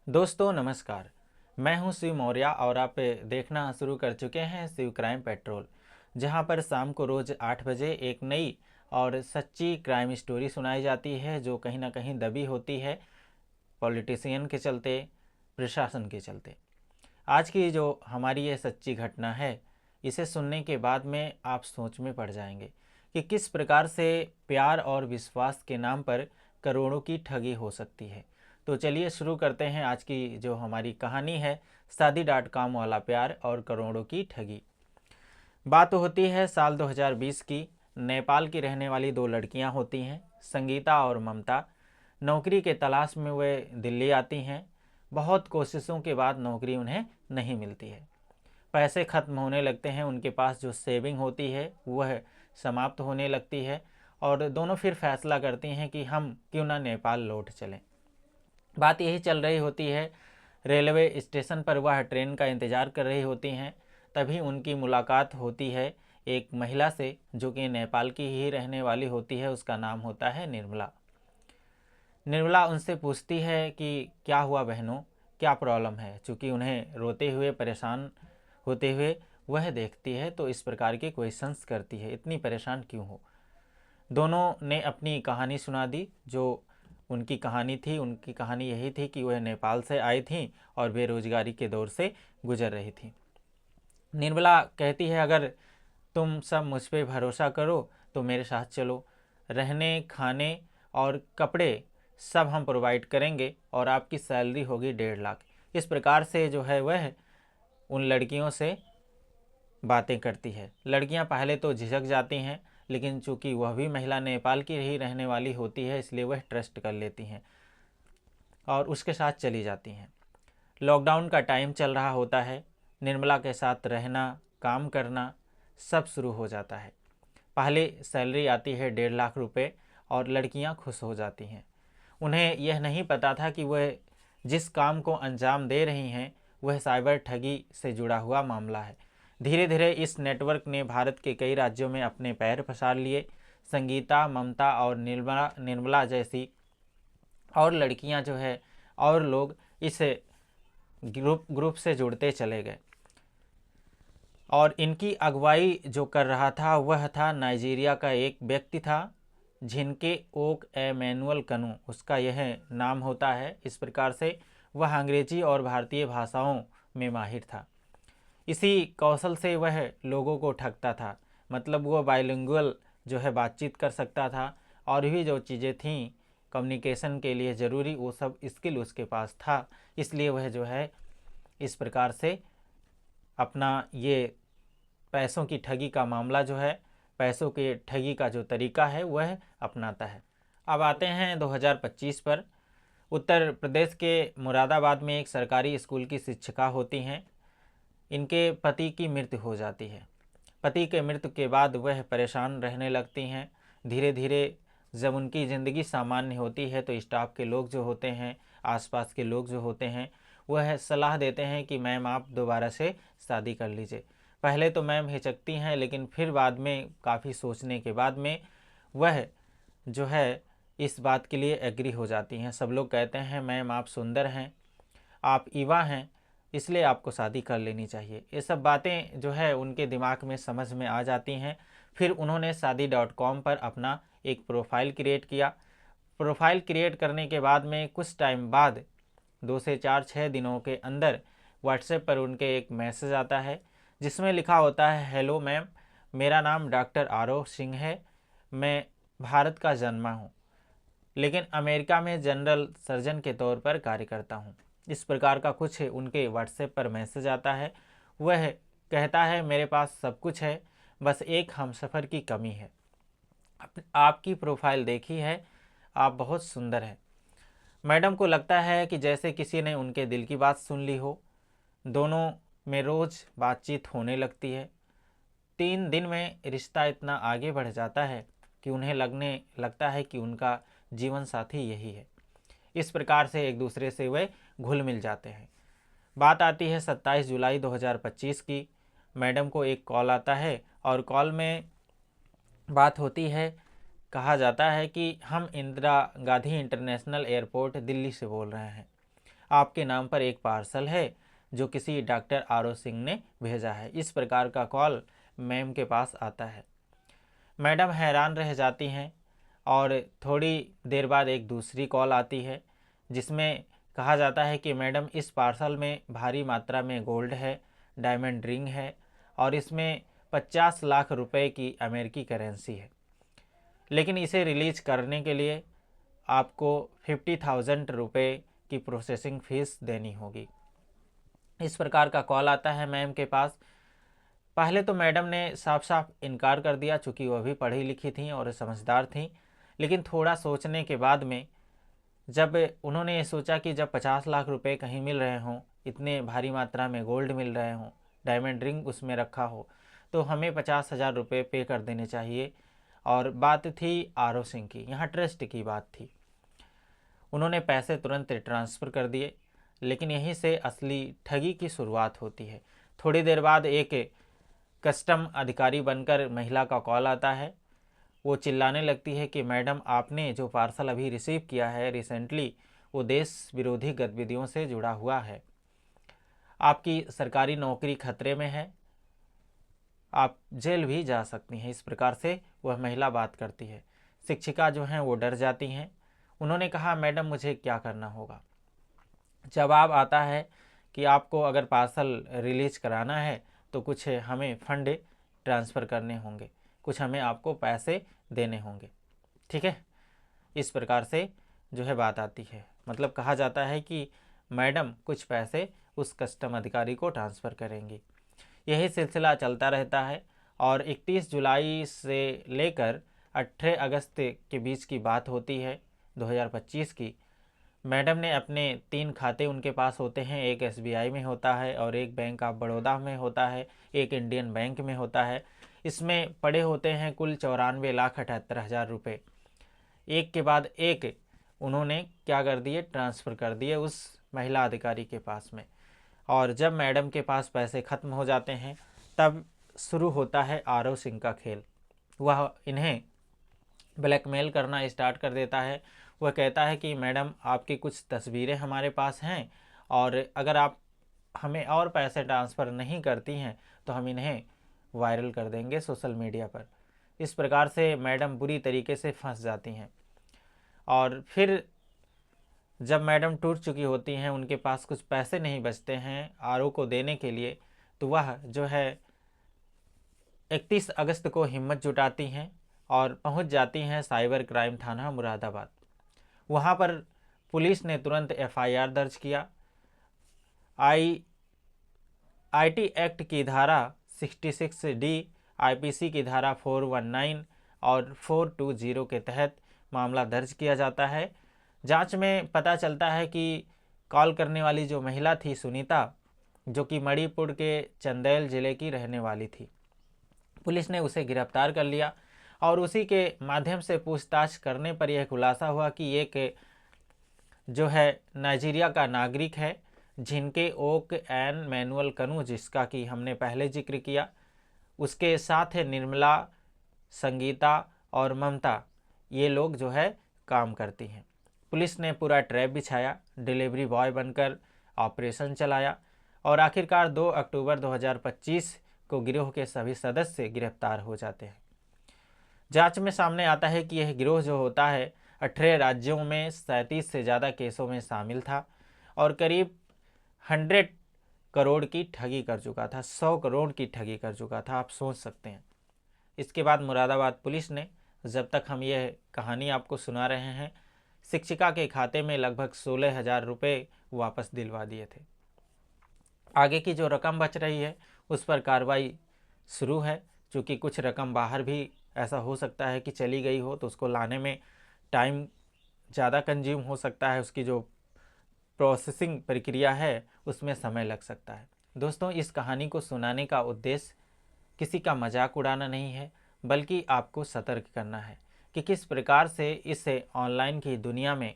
दोस्तों नमस्कार। मैं हूं शिव मौर्य और आप देखना शुरू कर चुके हैं शिव क्राइम पेट्रोल, जहां पर शाम को रोज़ 8 बजे एक नई और सच्ची क्राइम स्टोरी सुनाई जाती है जो कहीं ना कहीं दबी होती है पॉलिटिशियन के चलते, प्रशासन के चलते। आज की जो हमारी ये सच्ची घटना है, इसे सुनने के बाद में आप सोच में पड़ जाएंगे कि किस प्रकार से प्यार और विश्वास के नाम पर करोड़ों की ठगी हो सकती है। तो चलिए शुरू करते हैं आज की जो हमारी कहानी है, शादी.com वाला प्यार और करोड़ों की ठगी। बात होती है साल 2020 की। नेपाल की रहने वाली दो लड़कियां होती हैं, संगीता और ममता। नौकरी के तलाश में वे दिल्ली आती हैं। बहुत कोशिशों के बाद नौकरी उन्हें नहीं मिलती है। पैसे खत्म होने लगते हैं, उनके पास जो सेविंग होती है वह समाप्त होने लगती है और दोनों फिर फैसला करती हैं कि हम क्यों ना नेपाल लौट चलें। बात यही चल रही होती है। रेलवे स्टेशन पर वह ट्रेन का इंतज़ार कर रही होती हैं। तभी उनकी मुलाकात होती है एक महिला से जो कि नेपाल की ही रहने वाली होती है। उसका नाम होता है निर्मला। निर्मला उनसे पूछती है कि क्या हुआ बहनों, क्या प्रॉब्लम है। चूँकि उन्हें रोते हुए, परेशान होते हुए वह देखती है तो इस प्रकार के क्वेश्चंस करती है, इतनी परेशान क्यों हो। दोनों ने अपनी कहानी सुना दी। जो उनकी कहानी थी, उनकी कहानी यही थी कि वह नेपाल से आई थी और बेरोजगारी के दौर से गुजर रही थी। निर्मला कहती है, अगर तुम सब मुझ पर भरोसा करो तो मेरे साथ चलो। रहने, खाने और कपड़े सब हम प्रोवाइड करेंगे और आपकी सैलरी होगी 1.5 लाख। इस प्रकार से जो है वह उन लड़कियों से बातें करती है। लड़कियां पहले तो झिझक जाती हैं, लेकिन चूंकि वह भी महिला नेपाल की ही रहने वाली होती है इसलिए वह ट्रस्ट कर लेती हैं और उसके साथ चली जाती हैं। लॉकडाउन का टाइम चल रहा होता है। निर्मला के साथ रहना, काम करना सब शुरू हो जाता है। पहले सैलरी आती है 1.5 लाख रुपये और लड़कियां खुश हो जाती हैं। उन्हें यह नहीं पता था कि वह जिस काम को अंजाम दे रही हैं वह साइबर ठगी से जुड़ा हुआ मामला है। धीरे धीरे इस नेटवर्क ने भारत के कई राज्यों में अपने पैर पसार लिए। संगीता, ममता और निर्मला जैसी और लड़कियां जो है और लोग इस ग्रुप से जुड़ते चले गए और इनकी अगुवाई जो कर रहा था वह था नाइजीरिया का एक व्यक्ति था, जिनके ओक एमैनुअल कनु उसका यह नाम होता है। इस प्रकार से वह अंग्रेजी और भारतीय भाषाओं में माहिर था। इसी कौशल से वह लोगों को ठगता था। मतलब वह बाइलिंगुअल जो है बातचीत कर सकता था और भी जो चीज़ें थीं कम्युनिकेशन के लिए ज़रूरी वो सब स्किल उसके पास था। इसलिए वह जो है इस प्रकार से अपना ये पैसों की ठगी का मामला जो है, पैसों के ठगी का जो तरीका है वह अपनाता है। अब आते हैं 2025 पर। उत्तर प्रदेश के मुरादाबाद में एक सरकारी स्कूल की शिक्षिका होती हैं। इनके पति की मृत्यु हो जाती है। पति के मृत्यु के बाद वह परेशान रहने लगती हैं। धीरे धीरे जब उनकी ज़िंदगी सामान्य होती है तो स्टाफ के लोग जो होते हैं, आसपास के लोग जो होते हैं, वह सलाह देते हैं कि मैम आप दोबारा से शादी कर लीजिए। पहले तो मैम हिचकती हैं, लेकिन फिर बाद में काफ़ी सोचने के बाद में वह जो है इस बात के लिए एग्री हो जाती हैं। सब लोग कहते हैं मैम आप सुंदर हैं, आप युवा हैं, इसलिए आपको शादी कर लेनी चाहिए। ये सब बातें जो है उनके दिमाग में समझ में आ जाती हैं। फिर उन्होंने शादी.com पर अपना एक प्रोफाइल क्रिएट किया। प्रोफाइल क्रिएट करने के बाद में कुछ टाइम बाद 2 से 4-6 दिनों के अंदर व्हाट्सएप पर उनके एक मैसेज आता है जिसमें लिखा होता है, हेलो मैम, मेरा नाम डॉक्टर आरव सिंह है। मैं भारत का जन्मा हूँ लेकिन अमेरिका में जनरल सर्जन के तौर पर कार्य करता हूँ। इस प्रकार का कुछ उनके व्हाट्सएप पर मैसेज आता है। वह कहता है मेरे पास सब कुछ है, बस एक हमसफ़र की कमी है। आपकी प्रोफाइल देखी है, आप बहुत सुंदर हैं। मैडम को लगता है कि जैसे किसी ने उनके दिल की बात सुन ली हो। दोनों में रोज़ बातचीत होने लगती है। 3 दिन में रिश्ता इतना आगे बढ़ जाता है कि उन्हें लगने लगता है कि उनका जीवन साथी यही है। इस प्रकार से एक दूसरे से वे घुल मिल जाते हैं। बात आती है 27 जुलाई 2025 की। मैडम को एक कॉल आता है और कॉल में बात होती है। कहा जाता है कि हम इंदिरा गांधी इंटरनेशनल एयरपोर्ट दिल्ली से बोल रहे हैं। आपके नाम पर एक पार्सल है जो किसी डॉक्टर आर.ओ. सिंह ने भेजा है। इस प्रकार का कॉल मैम के पास आता है। मैडम हैरान रह जाती हैं और थोड़ी देर बाद एक दूसरी कॉल आती है जिसमें कहा जाता है कि मैडम इस पार्सल में भारी मात्रा में गोल्ड है, डायमंड रिंग है और इसमें 50 लाख रुपए की अमेरिकी करेंसी है, लेकिन इसे रिलीज करने के लिए आपको 50,000 रुपये की प्रोसेसिंग फ़ीस देनी होगी। इस प्रकार का कॉल आता है मैम के पास। पहले तो मैडम ने साफ साफ इनकार कर दिया, चूँकि वह भी पढ़ी लिखी थी और समझदार थी, लेकिन थोड़ा सोचने के बाद में जब उन्होंने ये सोचा कि जब 50 लाख रुपए कहीं मिल रहे हों, इतने भारी मात्रा में गोल्ड मिल रहे हों, डायमंड रिंग उसमें रखा हो, तो हमें 50,000 रुपये पे कर देने चाहिए। और बात थी आर.ओ. सिंह की, यहाँ ट्रस्ट की बात थी। उन्होंने पैसे तुरंत ट्रांसफ़र कर दिए, लेकिन यहीं से असली ठगी की शुरुआत होती है। थोड़ी देर बाद एक कस्टम अधिकारी बनकर महिला का कॉल आता है। वो चिल्लाने लगती है कि मैडम आपने जो पार्सल अभी रिसीव किया है रिसेंटली, वो देश विरोधी गतिविधियों से जुड़ा हुआ है, आपकी सरकारी नौकरी खतरे में है, आप जेल भी जा सकती हैं। इस प्रकार से वह महिला बात करती है। शिक्षिका जो हैं वो डर जाती हैं। उन्होंने कहा मैडम मुझे क्या करना होगा। जवाब आता है कि आपको अगर पार्सल रिलीज कराना है तो कुछ हमें फंड ट्रांसफ़र करने होंगे, कुछ हमें आपको पैसे देने होंगे, ठीक है। इस प्रकार से जो है बात आती है, मतलब कहा जाता है कि मैडम कुछ पैसे उस कस्टम अधिकारी को ट्रांसफ़र करेंगी। यही सिलसिला चलता रहता है और 31 जुलाई से लेकर 18 अगस्त के बीच की बात होती है 2025 की। मैडम ने अपने 3 खाते उनके पास होते हैं, एक SBI में होता है और एक बैंक ऑफ बड़ौदा में होता है, एक इंडियन बैंक में होता है। इसमें पड़े होते हैं कुल 94,78,000 रुपये। एक के बाद एक उन्होंने क्या कर दिए, ट्रांसफ़र कर दिए उस महिला अधिकारी के पास में। और जब मैडम के पास पैसे ख़त्म हो जाते हैं तब शुरू होता है आर.ओ. सिंह का खेल। वह इन्हें ब्लैकमेल करना स्टार्ट कर देता है। वह कहता है कि मैडम आपकी कुछ तस्वीरें हमारे पास हैं और अगर आप हमें और पैसे ट्रांसफ़र नहीं करती हैं तो हम इन्हें वायरल कर देंगे सोशल मीडिया पर। इस प्रकार से मैडम बुरी तरीके से फंस जाती हैं और फिर जब मैडम टूट चुकी होती हैं, उनके पास कुछ पैसे नहीं बचते हैं आर.ओ. को देने के लिए, तो वह जो है 31 अगस्त को हिम्मत जुटाती हैं और पहुंच जाती हैं साइबर क्राइम थाना मुरादाबाद। वहां पर पुलिस ने तुरंत FIR दर्ज किया। IT एक्ट की धारा 66D, IPC की धारा 419 और 420 के तहत मामला दर्ज किया जाता है। जांच में पता चलता है कि कॉल करने वाली जो महिला थी सुनीता, जो कि मणिपुर के चंदेल ज़िले की रहने वाली थी। पुलिस ने उसे गिरफ्तार कर लिया और उसी के माध्यम से पूछताछ करने पर यह खुलासा हुआ कि एक जो है नाइजीरिया का नागरिक है, जिनके ओक एन मैनुअल कनू, जिसका कि हमने पहले जिक्र किया, उसके साथ है निर्मला, संगीता और ममता, ये लोग जो है काम करती हैं। पुलिस ने पूरा ट्रैप बिछाया, डिलीवरी बॉय बनकर ऑपरेशन चलाया और आखिरकार 2 अक्टूबर 2025 को गिरोह के सभी सदस्य गिरफ्तार हो जाते हैं। जांच में सामने आता है कि यह गिरोह जो होता है 18 राज्यों में 37 से ज़्यादा केसों में शामिल था और करीब 100 करोड़ की ठगी कर चुका था, 100 करोड़ की ठगी कर चुका था, आप सोच सकते हैं। इसके बाद मुरादाबाद पुलिस ने, जब तक हम यह कहानी आपको सुना रहे हैं, शिक्षिका के खाते में लगभग 16,000 रुपये वापस दिलवा दिए थे। आगे की जो रकम बच रही है उस पर कार्रवाई शुरू है, क्योंकि कुछ रकम बाहर भी ऐसा हो सकता है कि चली गई हो, तो उसको लाने में टाइम ज़्यादा कंज्यूम हो सकता है, उसकी जो प्रोसेसिंग प्रक्रिया है उसमें समय लग सकता है। दोस्तों, इस कहानी को सुनाने का उद्देश्य किसी का मजाक उड़ाना नहीं है, बल्कि आपको सतर्क करना है कि किस प्रकार से इस ऑनलाइन की दुनिया में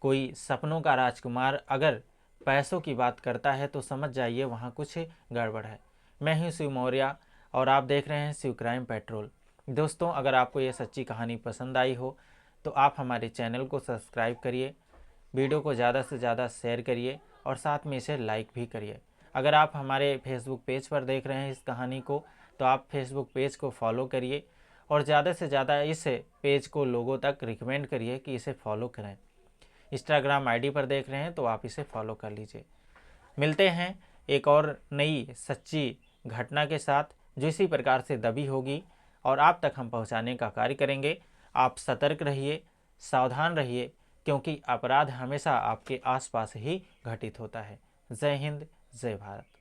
कोई सपनों का राजकुमार अगर पैसों की बात करता है तो समझ जाइए वहाँ कुछ गड़बड़ है। मैं हूँ शिव मौर्य और आप देख रहे हैं शिव क्राइम पेट्रोल। दोस्तों, अगर आपको ये सच्ची कहानी पसंद आई हो तो आप हमारे चैनल को सब्सक्राइब करिए, वीडियो को ज़्यादा से ज़्यादा शेयर करिए और साथ में इसे लाइक भी करिए। अगर आप हमारे फेसबुक पेज पर देख रहे हैं इस कहानी को, तो आप फेसबुक पेज को फॉलो करिए और ज़्यादा से ज़्यादा इस पेज को लोगों तक रिकमेंड करिए कि इसे फॉलो करें। इंस्टाग्राम आईडी पर देख रहे हैं तो आप इसे फॉलो कर लीजिए। मिलते हैं एक और नई सच्ची घटना के साथ जो इसी प्रकार से दबी होगी और आप तक हम पहुंचाने का कार्य करेंगे। आप सतर्क रहिए, सावधान रहिए, क्योंकि अपराध हमेशा आपके आसपास ही घटित होता है। जय हिंद, जय भारत।